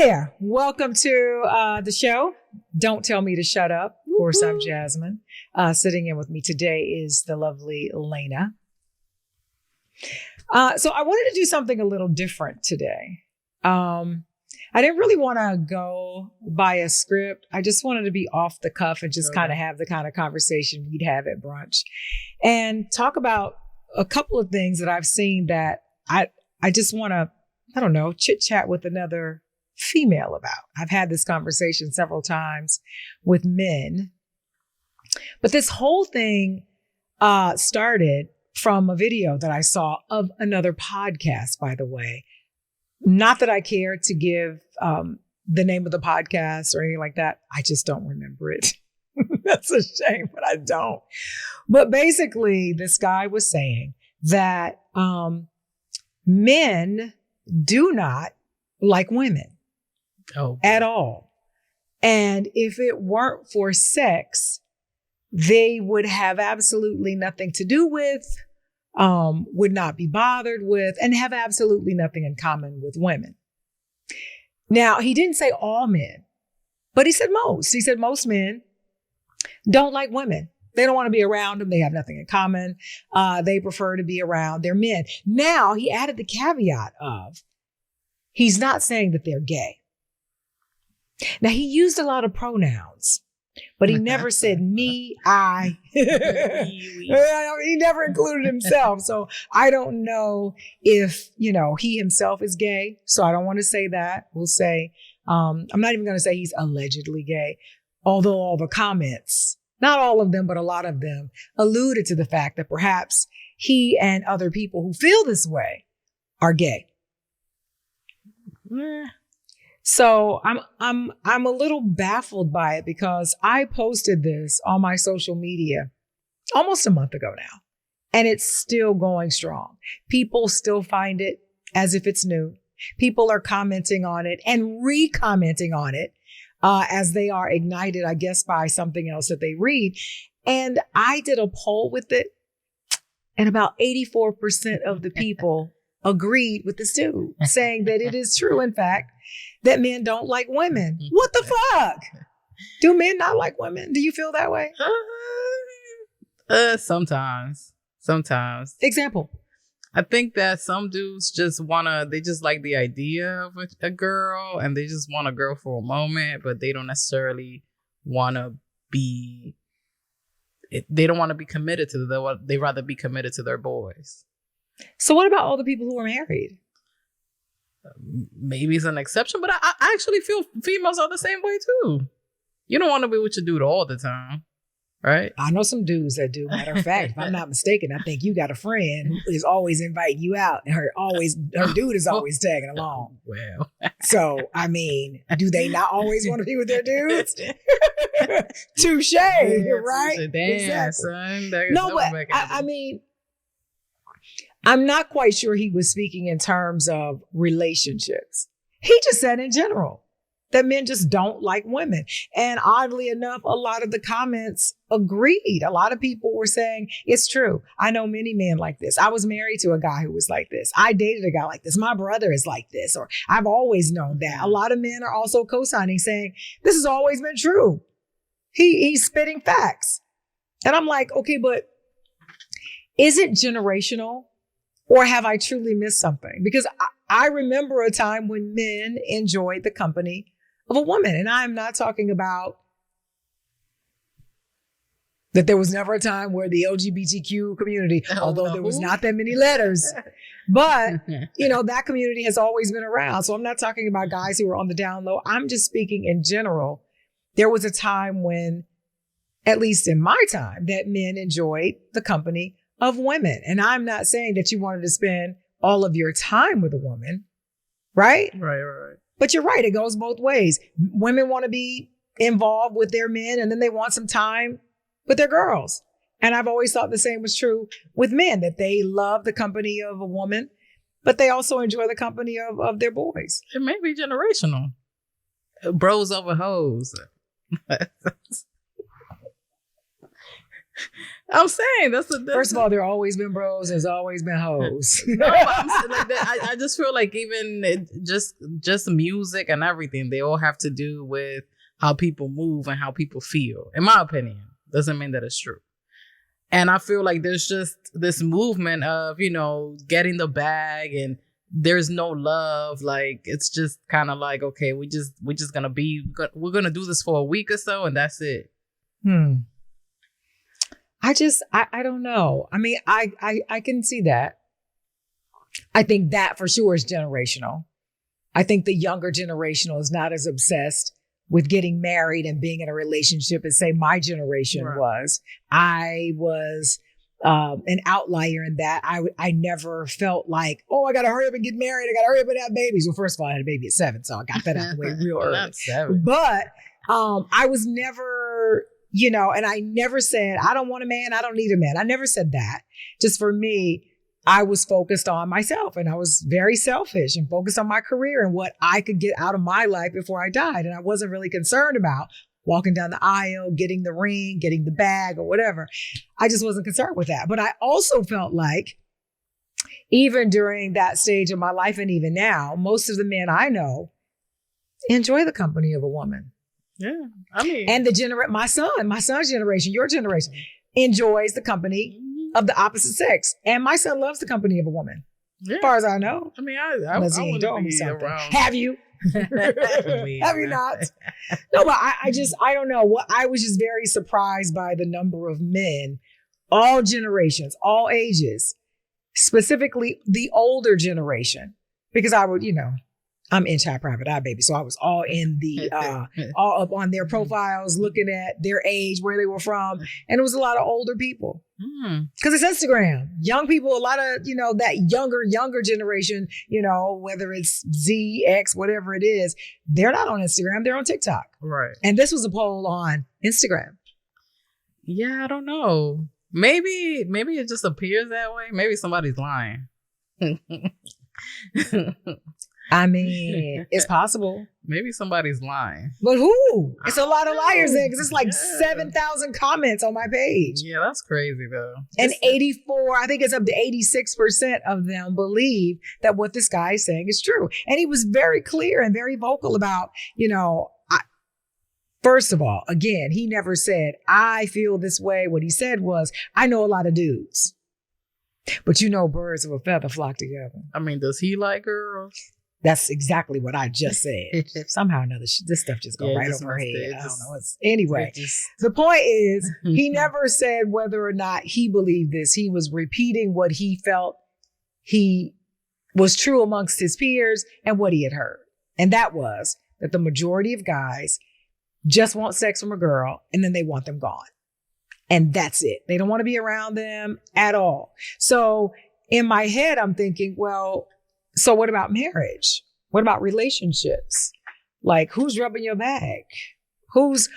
there. Welcome to the show. Don't Tell Me to Shut Up. Of course, I'm Jasmine. Sitting in with me today is the lovely Elena. So I wanted to do something a little different today. I didn't really want to go by a script. I just wanted to be off the cuff and just kind of have the kind of conversation we'd have at brunch and talk about a couple of things that I've seen that I just want to, I don't know, chit chat with another female about. I've had this conversation several times with men, but this whole thing started from a video that I saw of another podcast, by the way. Not that I care to give the name of the podcast or anything like that. I just don't remember it. That's a shame, but I don't. But basically, this guy was saying that men do not like women at all. And if it weren't for sex, they would have absolutely nothing to do with, would not be bothered with, and have absolutely nothing in common with women. Now, he didn't say all men, but he said most. He said most men don't like women. They don't want to be around them. They have nothing in common. They prefer to be around their men. Now, he added the caveat of, he's not saying that they're gay. Now, he used a lot of pronouns, but he never said me, I. He never included himself. So I don't know if, he himself is gay. So I don't want to say that. We'll say, I'm not even going to say he's allegedly gay, although all the comments, not all of them, but a lot of them alluded to the fact that perhaps he and other people who feel this way are gay. So I'm a little baffled by it because I posted this on my social media almost a month ago now, and it's still going strong. People still find it as if it's new. People are commenting on it and re-commenting on it as they are ignited, I guess, by something else that they read. And I did a poll with it, and about 84% of the people agreed with this dude, saying that it is true, in fact, that men don't like women. What the fuck? Do men not like women? Do you feel that way? Sometimes. Example. I think that some dudes they just like the idea of a girl, and they just want a girl for a moment, but they don't necessarily want to be, they don't want to be committed to them. They rather be committed to their boys. So what about all the people who are married? Maybe it's an exception, but I actually feel females are the same way too. You don't want to be with your dude all the time, right? I know some dudes that do. Matter of fact, if I'm not mistaken, I think you got a friend who is always inviting you out, and her dude is always tagging along. Well, so I mean, do they not always want to be with their dudes? Touche, right? Damn, exactly. Son. No, but I mean, I'm not quite sure he was speaking in terms of relationships. He just said in general that men just don't like women. And oddly enough, a lot of the comments agreed. A lot of people were saying, it's true. I know many men like this. I was married to a guy who was like this. I dated a guy like this. My brother is like this. Or I've always known that. A lot of men are also co-signing, saying, this has always been true. He's spitting facts. And I'm like, okay, but is it generational? Or have I truly missed something? Because I remember a time when men enjoyed the company of a woman. And I'm not talking about that there was never a time where the LGBTQ community, although there was not that many letters, but, that community has always been around. So I'm not talking about guys who were on the down low. I'm just speaking in general. There was a time when, at least in my time, that men enjoyed the company of women. And I'm not saying that you wanted to spend all of your time with a woman, right? Right. But you're right. It goes both ways. Women want to be involved with their men, and then they want some time with their girls. And I've always thought the same was true with men, that they love the company of a woman, but they also enjoy the company of their boys. It may be generational. Bros over hoes. I'm saying that's First of all, there always been bros. There's always been hoes. No, but I'm saying like that. I just feel like even just music and everything, they all have to do with how people move and how people feel. In my opinion, doesn't mean that it's true. And I feel like there's just this movement of, you know, getting the bag and there's no love. Like, it's just kind of like, okay, we're just gonna we're gonna do this for a week or so and that's it. I don't know. I mean, I can see that. I think that for sure is generational. I think the younger generational is not as obsessed with getting married and being in a relationship as say my generation was. I was an outlier in that. I never felt like, oh, I got to hurry up and get married. I got to hurry up and have babies. Well, first of all, I had a baby at 7, so I got that out of the way real early. Not 7. But I was never, you know, and I never said, I don't want a man. I don't need a man. I never said that. Just for me, I was focused on myself and I was very selfish and focused on my career and what I could get out of my life before I died. And I wasn't really concerned about walking down the aisle, getting the ring, getting the bag or whatever. I just wasn't concerned with that. But I also felt like even during that stage of my life and even now, most of the men I know enjoy the company of a woman. Yeah. I mean, and my son's generation, your generation enjoys the company of the opposite sex. And my son loves the company of a woman. Yeah. As far as I know. I mean, I wouldn't be around. Have you? Have you not? No, but I don't know. I was just very surprised by the number of men, all generations, all ages, specifically the older generation, because I would, you know, I'm inch high private eye baby. So I was all in the, all up on their profiles, looking at their age, where they were from. And it was a lot of older people. Because it's Instagram. Young people, a lot of, you know, that younger generation, you know, whether it's Z, X, whatever it is, they're not on Instagram. They're on TikTok. Right. And this was a poll on Instagram. Yeah, I don't know. Maybe it just appears that way. Maybe somebody's lying. I mean, it's possible. Maybe somebody's lying. But who? It's a lot of liars there because it's like 7,000 comments on my page. Yeah, that's crazy though. And 84, I think it's up to 86% of them believe that what this guy is saying is true. And he was very clear and very vocal about, you know, first of all, again, he never said, I feel this way. What he said was, I know a lot of dudes. But you know, birds of a feather flock together. I mean, does he like girls? That's exactly what I just said. Somehow or another, this stuff just go right over her head. I don't know. Anyway, the point is, he never said whether or not he believed this. He was repeating what he felt he was true amongst his peers and what he had heard. And that was that the majority of guys just want sex from a girl and then they want them gone. And that's it. They don't want to be around them at all. So in my head, I'm thinking, well, so what about marriage? What about relationships? Like, who's rubbing your back? Who's,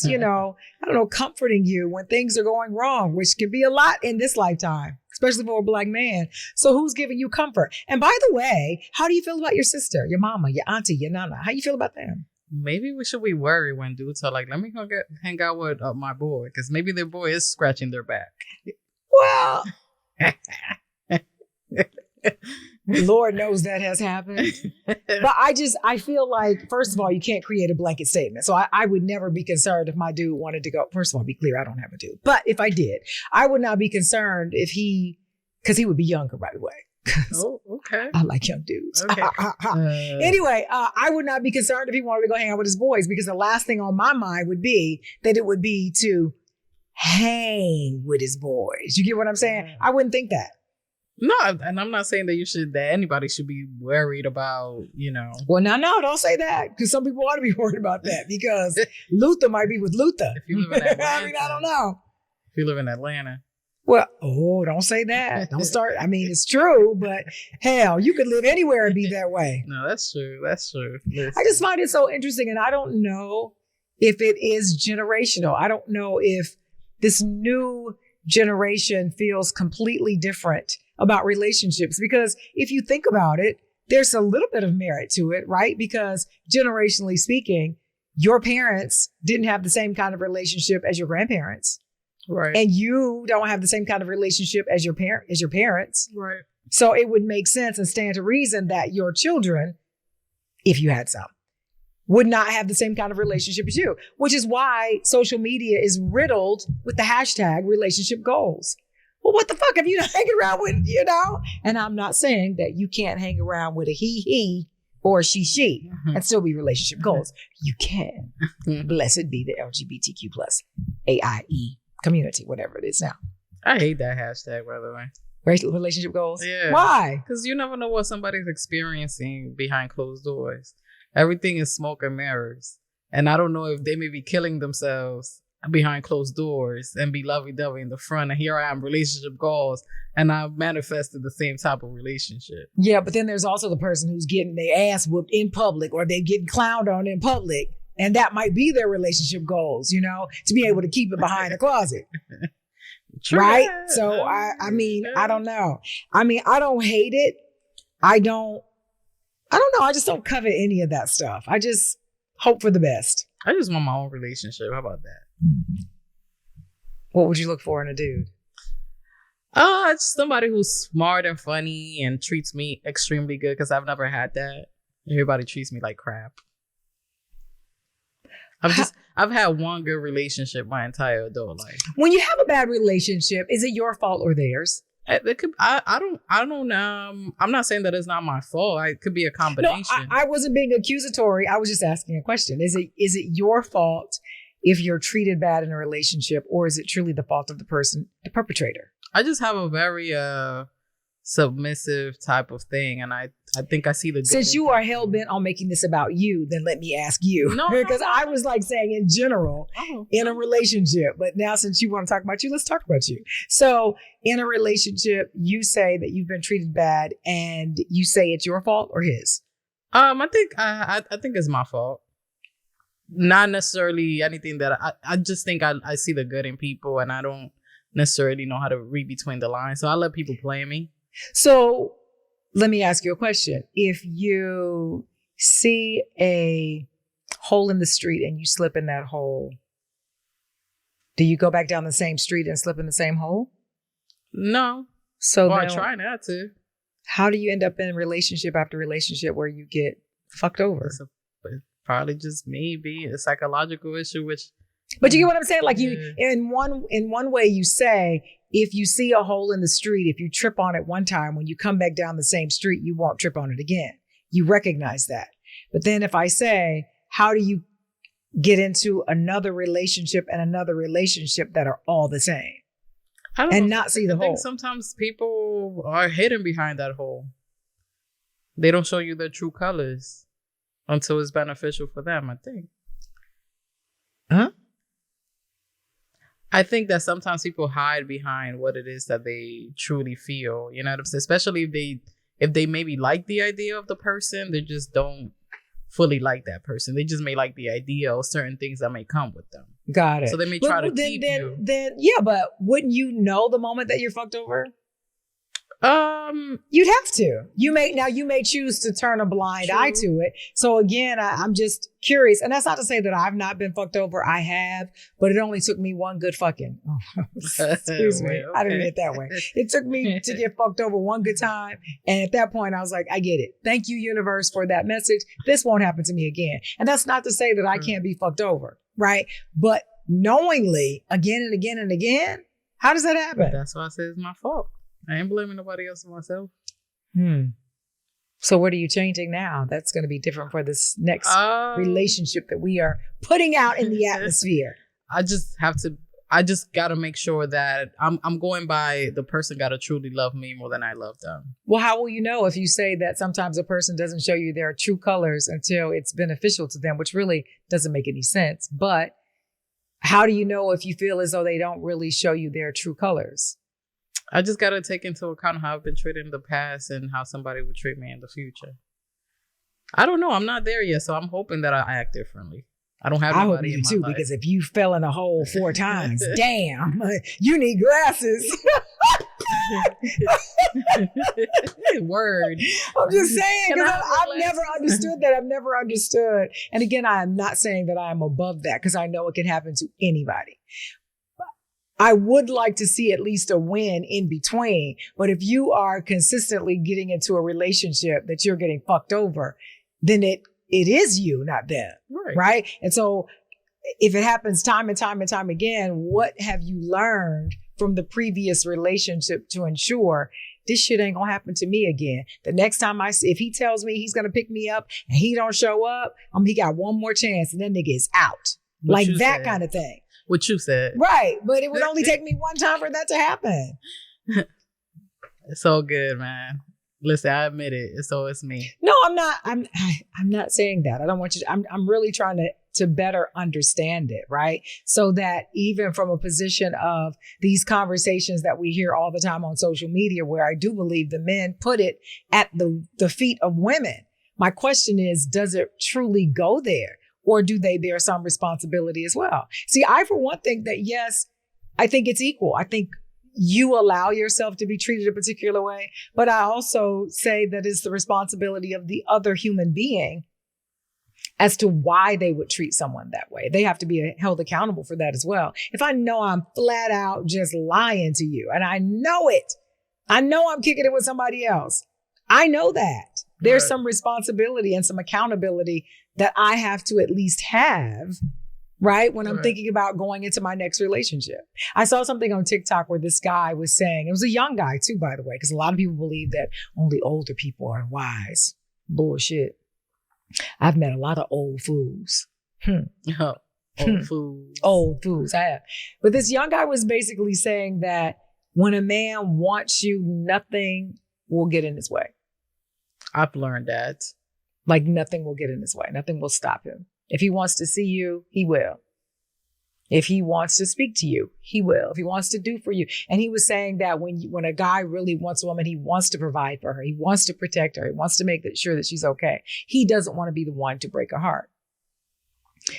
you know, I don't know, comforting you when things are going wrong, which can be a lot in this lifetime, especially for a Black man. So who's giving you comfort? And by the way, how do you feel about your sister, your mama, your auntie, your nana? How you feel about them? Maybe we should be worried when dudes are like, let me go hang out with my boy. Because maybe their boy is scratching their back. Well, Lord knows that has happened. But I feel like, first of all, you can't create a blanket statement. So I would never be concerned if my dude wanted to go. First of all, be clear, I don't have a dude. But if I did, I would not be concerned if because he would be younger, by the way. Oh, okay. I like young dudes. Okay. Anyway, I would not be concerned if he wanted to go hang out with his boys, because the last thing on my mind would be that it would be to hang with his boys. You get what I'm saying? I wouldn't think that. No, and I'm not saying that anybody should be worried about, you know. Well, no, don't say that, because some people ought to be worried about that, because Luther might be with Luther. If you live in Atlanta. I mean, I don't know. If you live in Atlanta. Well, don't say that. Don't start. I mean, it's true, but hell, you could live anywhere and be that way. No, that's true. That's true. Listen. I just find it so interesting. And I don't know if it is generational. I don't know if this new generation feels completely different about relationships, because if you think about it, there's a little bit of merit to it, right? Because generationally speaking, your parents didn't have the same kind of relationship as your grandparents. Right. And you don't have the same kind of relationship as your parents. Right. So it would make sense and stand to reason that your children, if you had some, would not have the same kind of relationship as you, which is why social media is riddled with the hashtag relationship goals. Well, what the fuck have you not hanging around with, And I'm not saying that you can't hang around with a he, or she, and still be relationship goals. You can. Blessed be the LGBTQ plus AIE community, whatever it is now. I hate that hashtag, by the way. Relationship goals? Yeah. Why? Because you never know what somebody's experiencing behind closed doors. Everything is smoke and mirrors. And I don't know if they may be killing themselves behind closed doors and be lovey-dovey in the front. And here I am, relationship goals. And I manifested the same type of relationship. Yeah, but then there's also the person who's getting their ass whooped in public, or they're getting clowned on in public. And that might be their relationship goals, to be able to keep it behind the closet. True. Right? So, I mean, I don't know. I mean, I don't hate it. I don't know. I just don't covet any of that stuff. I just hope for the best. I just want my own relationship. How about that? What would you look for in a dude? It's somebody who's smart and funny and treats me extremely good, because I've never had that. Everybody treats me like crap. I've had one good relationship my entire adult life. When you have a bad relationship, is it your fault or theirs? It could. I don't. I'm not saying that it's not my fault. It could be a combination. No, I wasn't being accusatory. I was just asking a question. Is it your fault if you're treated bad in a relationship, or is it truly the fault of the person, the perpetrator? I just have a very submissive type of thing, and I think I see the good. Since you are hell bent on making this about you, then let me ask you. No, because I was like saying in general in a relationship, but now since you want to talk about you, let's talk about you. So in a relationship, you say that you've been treated bad, and you say it's your fault or his. I think it's my fault. Not necessarily anything that I just think I see the good in people, and I don't necessarily know how to read between the lines. So I let people play me. So let me ask you a question. If you see a hole in the street and you slip in that hole, do you go back down the same street and slip in the same hole? No. So I try not to. How do you end up in relationship after relationship where you get fucked over? It's probably just maybe a psychological issue, which. But you get what I'm saying? Like you, in one way you say, if you see a hole in the street, if you trip on it one time, when you come back down the same street, you won't trip on it again. You recognize that. But then if I say, how do you get into another relationship and another relationship that are all the same and not see the hole? I think sometimes people are hidden behind that hole. They don't show you their true colors until it's beneficial for them, I think. Huh? I think that sometimes people hide behind what it is that they truly feel. You know what I'm saying? Especially if they maybe like the idea of the person, they just don't fully like that person. They just may like the idea of certain things that may come with them. Got it. So they may try to keep you. Then yeah, but wouldn't you know the moment that you're fucked over? You'd have to. You may choose to turn a blind eye to it. So again, I'm just curious, and that's not to say that I've not been fucked over. I have, but it only took me one good fucking. Oh, excuse me, I didn't mean it that way. It took me to get fucked over one good time, and at that point, I was like, I get it. Thank you, universe, for that message. This won't happen to me again. And that's not to say that I can't be fucked over, right? But knowingly, again and again and again, how does that happen? That's why I say it's my fault. I ain't blaming nobody else but myself. So what are you changing now? That's going to be different for this next relationship that we are putting out in the atmosphere. I just got to make sure that I'm going by the person got to truly love me more than I love them. Well, how will you know if you say that sometimes a person doesn't show you their true colors until it's beneficial to them, which really doesn't make any sense. But how do you know if you feel as though they don't really show you their true colors? I just got to take into account how I've been treated in the past and how somebody would treat me in the future. I don't know. I'm not there yet, so I'm hoping that I act differently. I don't have nobody in my life. Because if you fell in a hole 4 times, damn, you need glasses. Word. I'm just saying, because I've never understood that. I've never understood. And again, I am not saying that I am above that, because I know it can happen to anybody. I would like to see at least a win in between. But if you are consistently getting into a relationship that you're getting fucked over, then it is you, not them. Right. And so if it happens time and time and time again, what have you learned from the previous relationship to ensure this shit ain't gonna happen to me again? The next time if he tells me he's gonna pick me up and he don't show up, he got one more chance and then nigga is out. Like that kind of thing. What you said. Right. But it would only take me one time for that to happen. It's so good, man. Listen, I admit it. It's me. No, I'm not. I'm not saying that. I don't want you to, I'm really trying to better understand it, right? So that even from a position of these conversations that we hear all the time on social media, where I do believe the men put it at the feet of women. My question is, does it truly go there? Or do they bear some responsibility as well? See, I, for one, think that, yes, I think it's equal. I think you allow yourself to be treated a particular way. But I also say that it's the responsibility of the other human being as to why they would treat someone that way. They have to be held accountable for that as well. If I know I'm flat out just lying to you and I know it, I know I'm kicking it with somebody else. I know that. There's some responsibility and some accountability that I have to at least have, right? When I'm thinking about going into my next relationship. I saw something on TikTok where this guy was saying, it was a young guy too, by the way, because a lot of people believe that only older people are wise. Bullshit. I've met a lot of old fools. Old fools. Old fools, I have. But this young guy was basically saying that when a man wants you, nothing will get in his way. I've learned that. Like nothing will get in his way. Nothing will stop him. If he wants to see you, he will. If he wants to speak to you, he will. If he wants to do for you. And he was saying that when a guy really wants a woman, he wants to provide for her. He wants to protect her. He wants to make sure that she's okay. He doesn't want to be the one to break her heart.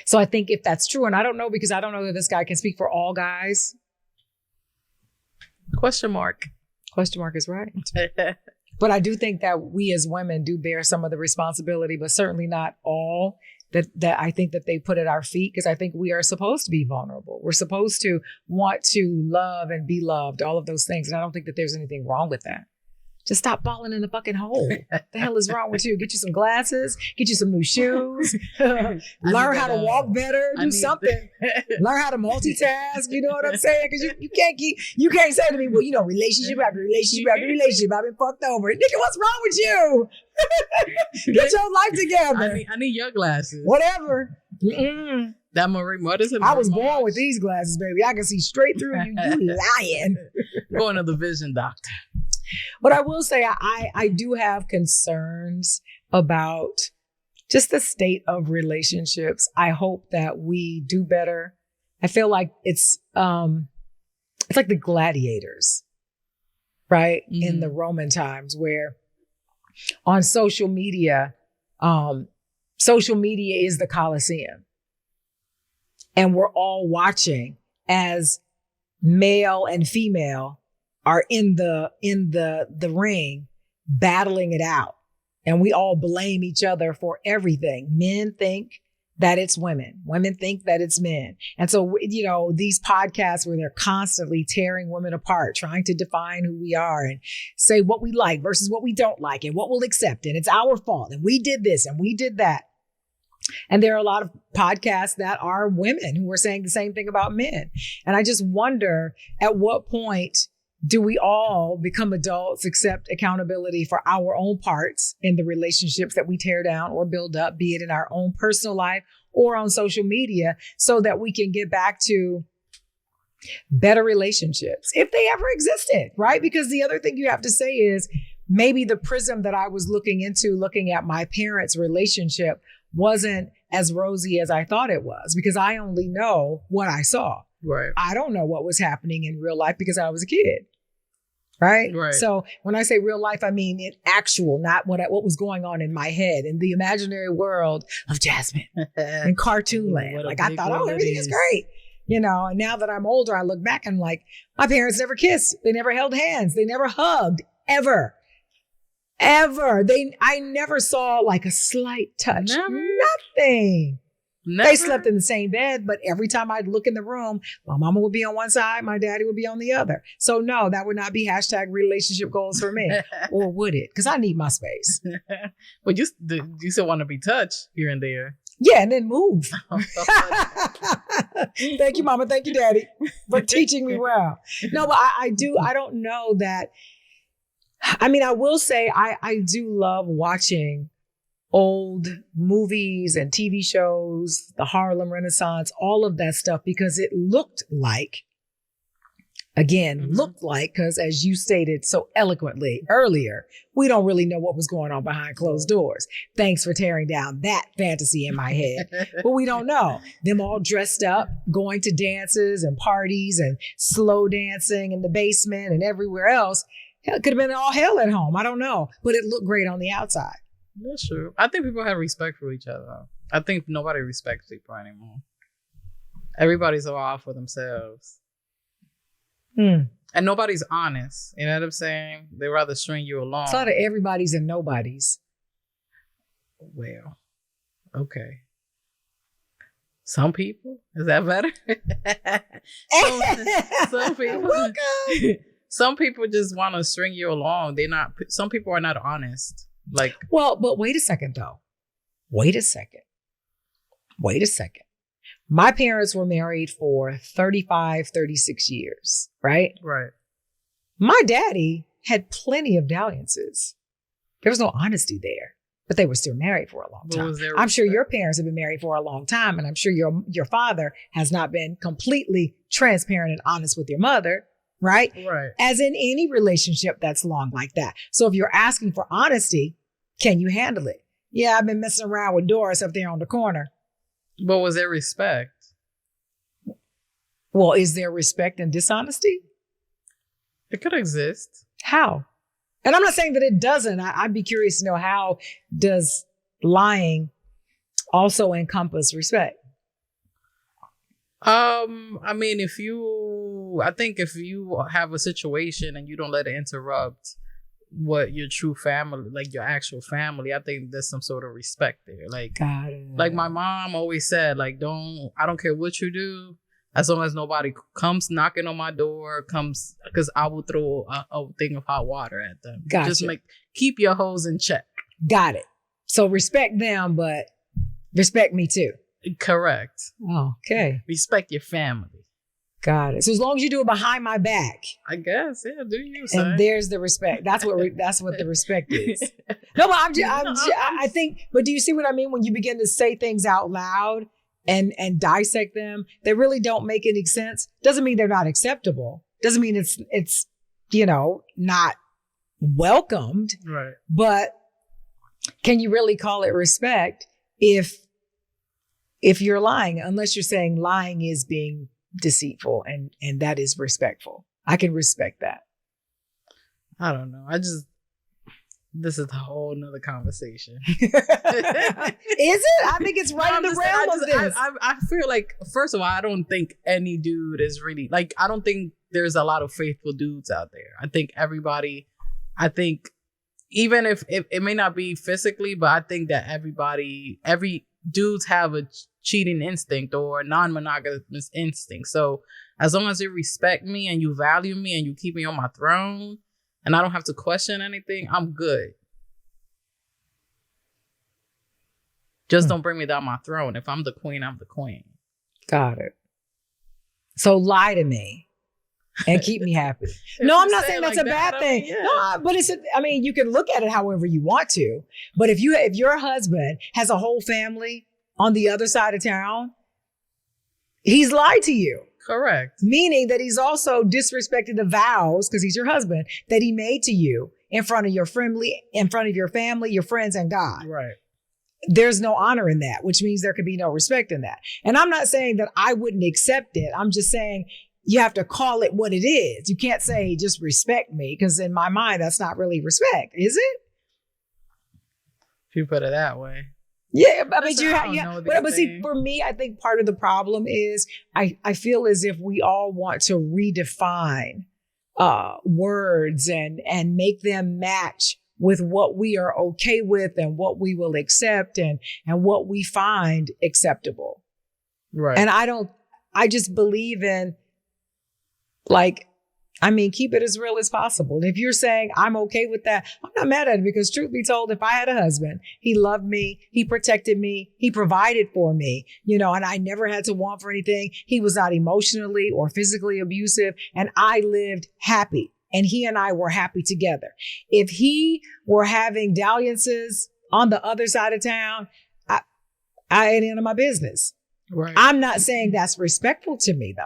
So I think if that's true, and I don't know, because I don't know that this guy can speak for all guys. Question mark. Question mark is right. But I do think that we as women do bear some of the responsibility, but certainly not all that I think that they put at our feet, because I think we are supposed to be vulnerable. We're supposed to want to love and be loved, all of those things. And I don't think that there's anything wrong with that. Just stop falling in the fucking hole. What the hell is wrong with you? Get you some glasses, get you some new shoes, learn how to walk better, do something. Learn how to multitask, you know what I'm saying? Because you can't say to me, well, relationship after relationship after relationship, I've been fucked over. Nigga, what's wrong with you? Get your life together. I need your glasses. Whatever. That Marie, what is it? I was born with these glasses, baby. I can see straight through you. You lying. Going to the vision doctor. But I will say I do have concerns about just the state of relationships. I hope that we do better. I feel like it's like the gladiators, right? Mm-hmm. In the Roman times, where on social media is the Colosseum. And we're all watching as male and female are in the ring battling it out. And we all blame each other for everything. Men think that it's women. Women think that it's men. And so, these podcasts where they're constantly tearing women apart, trying to define who we are and say what we like versus what we don't like and what we'll accept. And it's our fault. And we did this and we did that. And there are a lot of podcasts that are women who are saying the same thing about men. And I just wonder, at what point do we all become adults, accept accountability for our own parts in the relationships that we tear down or build up, be it in our own personal life or on social media, so that we can get back to better relationships, if they ever existed, right? Because the other thing you have to say is, maybe the prism that I was looking at my parents' relationship wasn't as rosy as I thought it was, because I only know what I saw. Right. I don't know what was happening in real life because I was a kid. Right. So when I say real life, I mean in actual, not what was going on in my head, in the imaginary world of Jasmine in cartoon land. Like I thought, everything is great. And now that I'm older, I look back and like, my parents never kissed. They never held hands. They never hugged, ever. I never saw like a slight touch. Never. Nothing. Never? They slept in the same bed, but every time I'd look in the room, my mama would be on one side, my daddy would be on the other. So no, that would not be hashtag relationship goals for me. Or would it? Because I need my space. But you still want to be touched here and there. Yeah, and then move. Thank you, mama. Thank you, daddy, for teaching me well. No, but I don't know that. I mean, I will say I do love watching old movies and TV shows, the Harlem Renaissance, all of that stuff, because it looked like, because as you stated so eloquently earlier, we don't really know what was going on behind closed doors. Thanks for tearing down that fantasy in my head. But we don't know. Them all dressed up, going to dances and parties and slow dancing in the basement and everywhere else. It could have been all hell at home. I don't know. But it looked great on the outside. That's true. I think people have respect for each other. I think nobody respects people anymore. Everybody's all out for themselves. And nobody's honest. You know what I'm saying? They rather string you along. It's a lot of everybody's and nobody's. Well, okay. Some people? Is that better? some people. Some people just want to string you along. Some people are not honest. Well, but wait a second though. Wait a second. My parents were married for 35, 36 years, right? Right. My daddy had plenty of dalliances. There was no honesty there, but they were still married for a long time. I'm sure your parents have been married for a long time, and I'm sure your father has not been completely transparent and honest with your mother, right? Right. As in any relationship that's long like that. So if you're asking for honesty, can you handle it? Yeah, I've been messing around with Doris up there on the corner. But was there respect? Well, is there respect and dishonesty? It could exist. How? And I'm not saying that it doesn't. I'd be curious to know, how does lying also encompass respect? I mean, if you have a situation and you don't let it interrupt what your true family, like your actual family, I think there's some sort of respect there. Got it. Like my mom always said, I don't care what you do, as long as nobody comes knocking on my door, because I will throw a thing of hot water at them. Gotcha. Just keep your hoes in check. Got it. So respect them, but respect me too. Correct. Oh, okay. Respect your family. Got it. So as long as you do it behind my back, I guess, yeah. Do you? Son? And there's the respect. That's what the respect is. No, but I think. But do you see what I mean when you begin to say things out loud and dissect them? They really don't make any sense. Doesn't mean they're not acceptable. Doesn't mean it's not welcomed. Right. But can you really call it respect if you're lying? Unless you're saying lying is being deceitful and that is respectful. I can respect that. I don't know. This is a whole nother conversation. Is it? I think it's right in the realm of this. I feel like, first of all, I don't think any dude is really I don't think there's a lot of faithful dudes out there. I think even if it may not be physically, but I think that every dudes have a cheating instinct or non-monogamous instinct. So as long as you respect me and you value me and you keep me on my throne and I don't have to question anything, I'm good. Just don't bring me down my throne. If I'm the queen, I'm the queen. Got it. So lie to me and keep me happy. No, I'm not saying that's a bad thing. Yeah. No, but you can look at it however you want to. But if your husband has a whole family on the other side of town, he's lied to you. Correct. Meaning that he's also disrespected the vows, because he's your husband, that he made to you in front of your family, your friends, and God. Right. There's no honor in that, which means there could be no respect in that. And I'm not saying that I wouldn't accept it. I'm just saying you have to call it what it is. You can't say just respect me, because in my mind, that's not really respect, is it? If you put it that way. Yeah, but see, for me, I think part of the problem is I feel as if we all want to redefine words and make them match with what we are okay with and what we will accept and what we find acceptable. Right. And I just believe in, like, I mean, keep it as real as possible. And if you're saying I'm okay with that, I'm not mad at it, because truth be told, if I had a husband, he loved me, he protected me, he provided for me, and I never had to want for anything. He was not emotionally or physically abusive, and I lived happy, and he and I were happy together. If he were having dalliances on the other side of town, I ain't into my business. Right. I'm not saying that's respectful to me, though.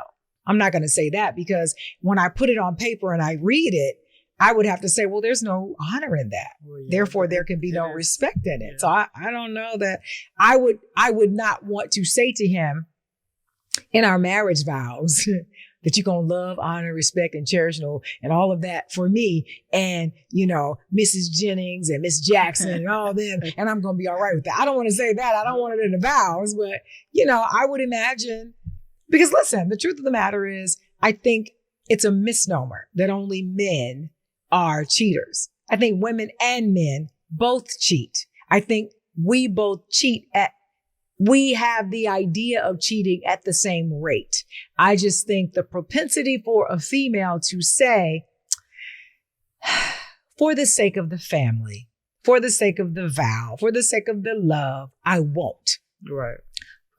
I'm not going to say that, because when I put it on paper and I read it, I would have to say, well, there's no honor in that. Well, yeah, therefore, there can be no respect in it. Yeah. So I don't know that I would not want to say to him in our marriage vows that you're going to love, honor, respect, and cherish and all of that for me. And, Mrs. Jennings and Miss Jackson and all them. And I'm going to be all right with that. I don't want to say that. I don't want it in the vows. But, I would imagine. Because listen, the truth of the matter is, I think it's a misnomer that only men are cheaters. I think women and men both cheat. I think we both cheat we have the idea of cheating at the same rate. I just think the propensity for a female to say, for the sake of the family, for the sake of the vow, for the sake of the love, I won't. Right.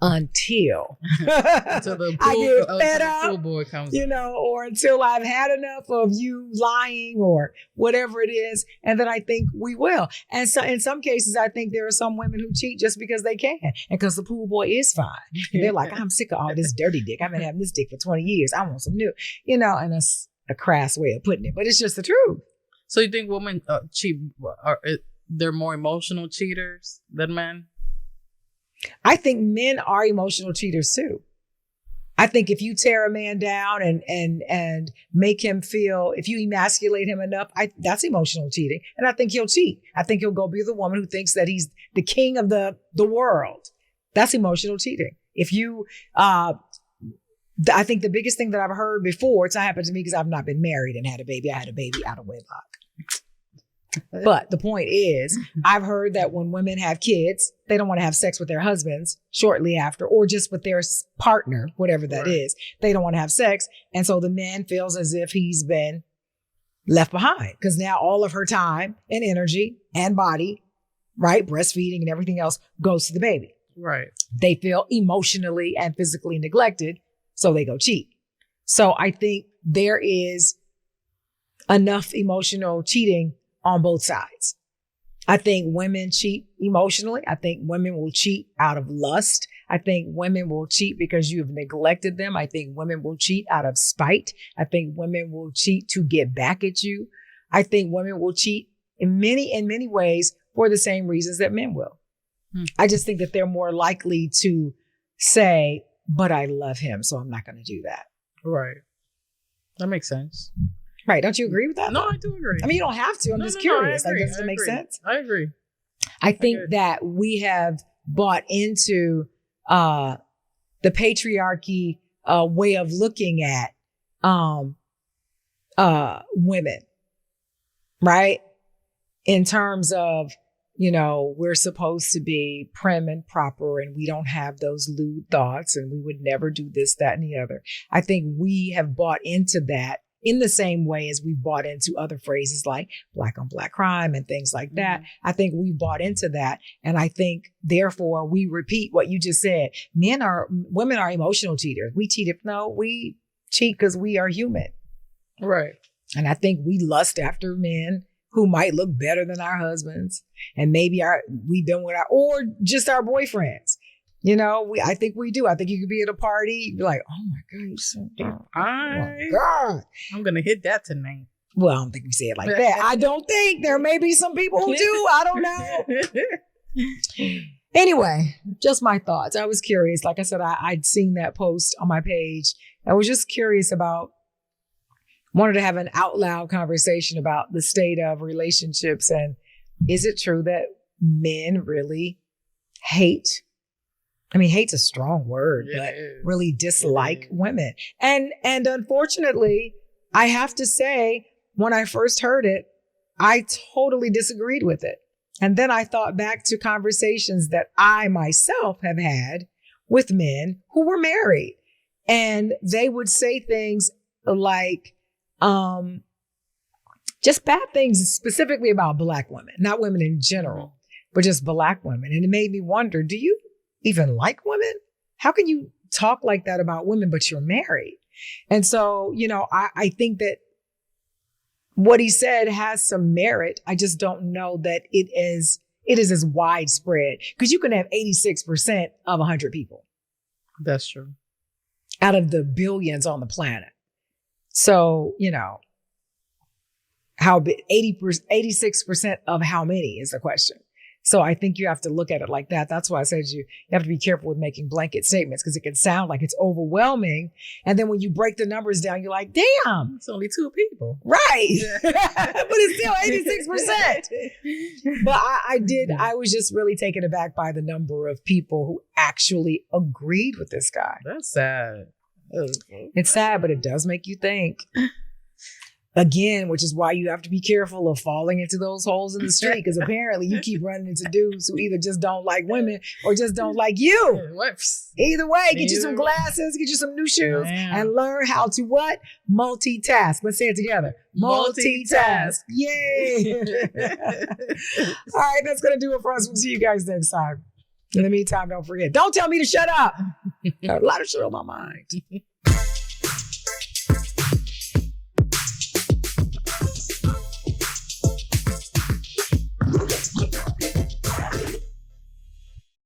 Until the I get fed up, pool boy comes, or until I've had enough of you lying or whatever it is, and then I think we will. And so, in some cases, I think there are some women who cheat just because they can, and because the pool boy is fine. And they're like, I'm sick of all this dirty dick. I've been having this dick for 20 years. I want some new, and that's a crass way of putting it, but it's just the truth. So you think women cheat? They're more emotional cheaters than men? I think men are emotional cheaters too. I think if you tear a man down and make him feel, if you emasculate him enough, that's emotional cheating. And I think he'll cheat. I think he'll go be the woman who thinks that he's the king of the world. That's emotional cheating. If you, I think the biggest thing that I've heard before, it's not happened to me because I've not been married and had a baby. I had a baby out of wedlock. But the point is, I've heard that when women have kids, they don't want to have sex with their husbands shortly after, or just with their partner, whatever that is. They don't want to have sex. And so the man feels as if he's been left behind, because now all of her time and energy and body, right, breastfeeding and everything else goes to the baby. Right. They feel emotionally and physically neglected, so they go cheat. So I think there is enough emotional cheating on both sides. I think women cheat emotionally. I think women will cheat out of lust. I think women will cheat because you've neglected them. I think women will cheat out of spite. I think women will cheat to get back at you. I think women will cheat in many ways for the same reasons that men will. I just think that they're more likely to say, but I love him, so I'm not going to do that. Right. That makes sense. Right. Don't you agree with that? No, I do agree. I mean, you don't have to. I'm just curious. Like, does it make sense? I agree. I think that we have bought into the patriarchy way of looking at women, right? In terms of, we're supposed to be prim and proper, and we don't have those lewd thoughts, and we would never do this, that, and the other. I think we have bought into that in the same way as we bought into other phrases like black on black crime and things like that. Mm-hmm. I think we bought into that. And I think, therefore, we repeat what you just said. Women are emotional cheaters. We cheat we cheat because we are human. Right. And I think we lust after men who might look better than our husbands. And maybe we've been with or just our boyfriends. I think we do. I think you could be at a party, you'd be like, oh my God, you're so dumb. Oh my God. I'm going to hit that tonight. Well, I don't think we say it like that. I don't think. There may be some people who do. I don't know. Anyway, just my thoughts. I was curious. Like I said, I'd seen that post on my page. I was just curious wanted to have an out loud conversation about the state of relationships. And is it true that men really hate? I mean, hate's a strong word, but really dislike women. And unfortunately, I have to say, when I first heard it, I totally disagreed with it. And then I thought back to conversations that I myself have had with men who were married. And they would say things like, just bad things specifically about Black women, not women in general, but just Black women. And it made me wonder, do you even like women? How can you talk like that about women, but you're married? And so, I think that what he said has some merit. I just don't know that it is as widespread, because you can have 86% of 100 people. That's true. Out of the billions on the planet. So, how big, 86% of how many is the question. So I think you have to look at it like that. That's why I said you have to be careful with making blanket statements, because it can sound like it's overwhelming. And then when you break the numbers down, you're like, damn. It's only 2 people. Right. But it's still 86%. But I was just really taken aback by the number of people who actually agreed with this guy. That's sad. It's sad, but it does make you think. Again, which is why you have to be careful of falling into those holes in the street, because apparently you keep running into dudes who either just don't like women or just don't like you. Either way, get you some glasses, get you some new shoes, and learn how to what? Multitask. Let's say it together. Multitask. Yay. All right, that's going to do it for us. We'll see you guys next time. In the meantime, don't forget, don't tell me to shut up. Got a lot of shit on my mind.